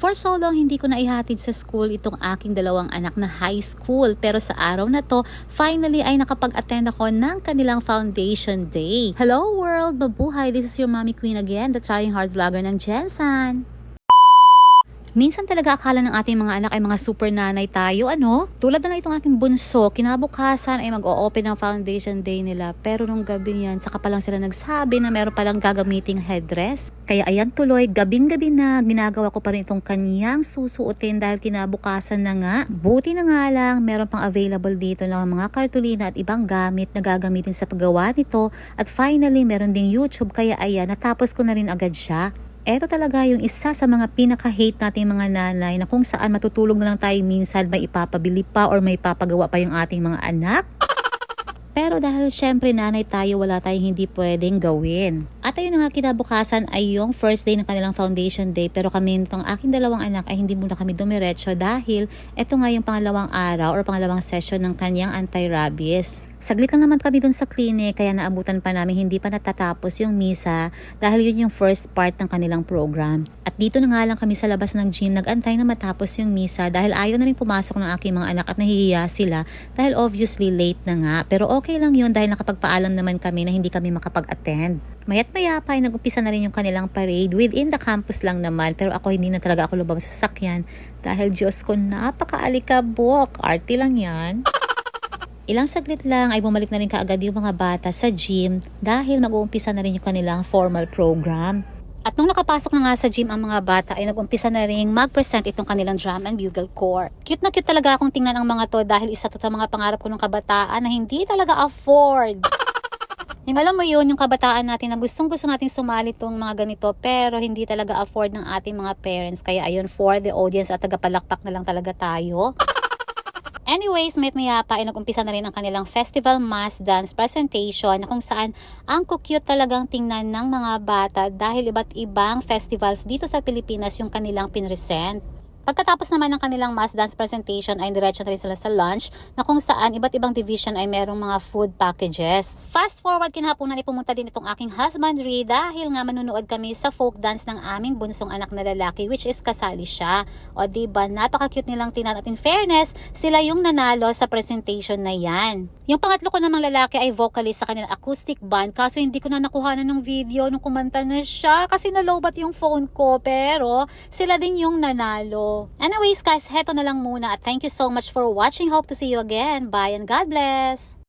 For so long, hindi ko na ihatid sa school itong aking dalawang anak na high school. Pero sa araw na to, finally ay nakapag-attend ako ng kanilang foundation day. Hello world! Mabuhay! This is your mommy queen again, the trying hard vlogger ng Jensan. Minsan talaga akala ng ating mga anak ay mga super nanay tayo, ano? Tulad na itong aking bunso, kinabukasan ay mag-o-open ng foundation day nila. Pero nung gabi yan, saka pa lang sila nagsabi na meron palang gagamiting headdress. Kaya ayan tuloy, gabing-gabi na, ginagawa ko pa rin itong kanyang susuotin dahil kinabukasan na nga. Buti na nga lang, meron pang available dito ng mga kartulina at ibang gamit na gagamitin sa paggawa nito. At finally, meron ding YouTube, kaya ayan, natapos ko na rin agad siya. Ito talaga yung isa sa mga pinaka-hate nating mga nanay na kung saan matutulog na lang tayo minsan may ipapabili pa or may ipapagawa pa yung ating mga anak. Pero dahil syempre nanay tayo, wala tayong hindi pwedeng gawin. At ayun nga, kinabukasan ay yung first day ng kanilang foundation day, pero kami nitong aking dalawang anak ay hindi muna kami dumiretso dahil ito nga yung pangalawang araw or pangalawang session ng kanyang anti-rabies. Saglit lang naman kami dun sa clinic, kaya naabutan pa namin hindi pa natatapos yung misa dahil yun yung first part ng kanilang program. At dito na nga lang kami sa labas ng gym, nag-antay na matapos yung misa dahil ayaw na rin pumasok ng aking mga anak at nahihiya sila dahil obviously late na nga. Pero okay lang yun dahil nakapagpaalam naman kami na hindi kami makapag-attend. Mayat maya pa ay nag-umpisa na rin yung kanilang parade within the campus lang naman, pero ako hindi na talaga ako lumabas sa sasakyan dahil Diyos ko, napaka-alikabok. Arty lang yan. Ilang saglit lang ay bumalik na rin kaagad yung mga bata sa gym dahil mag-uumpisa na rin yung kanilang formal program. At nung nakapasok na nga sa gym ang mga bata ay nag-umpisa na rin mag-present itong kanilang drum and bugle corps. Cute na cute talaga akong tingnan ang mga to dahil isa to sa mga pangarap ko ng kabataan na hindi talaga afford. Yung alam mo yun, yung kabataan natin na gustong-gusto natin sumali itong mga ganito pero hindi talaga afford ng ating mga parents. Kaya ayun, for the audience at tagapalakpak na lang talaga tayo. Anyways, maya pa ay nag-umpisa na rin ang kanilang festival mass dance presentation na kung saan ang cute talagang tingnan ng mga bata dahil iba't ibang festivals dito sa Pilipinas yung kanilang pinresent. Pagkatapos naman ng kanilang mass dance presentation ay diretso na rin sila sa lunch na kung saan iba't ibang division ay merong mga food packages. Fast forward kinahaponan ay pumunta din itong aking husband Ri dahil nga manunood kami sa folk dance ng aming bunsong anak na lalaki which is kasali siya. O diba, napaka-cute nilang tinan at in fairness, sila yung nanalo sa presentation na yan. Yung pangatlo ko namang lalaki ay vocalist sa kanilang acoustic band kaso hindi ko na nakuhanan ng video nung kumanta na siya kasi nalobat yung phone ko pero sila din yung nanalo. Anyways guys, heto na lang muna at thank you so much for watching. Hope to see you again. Bye and God bless!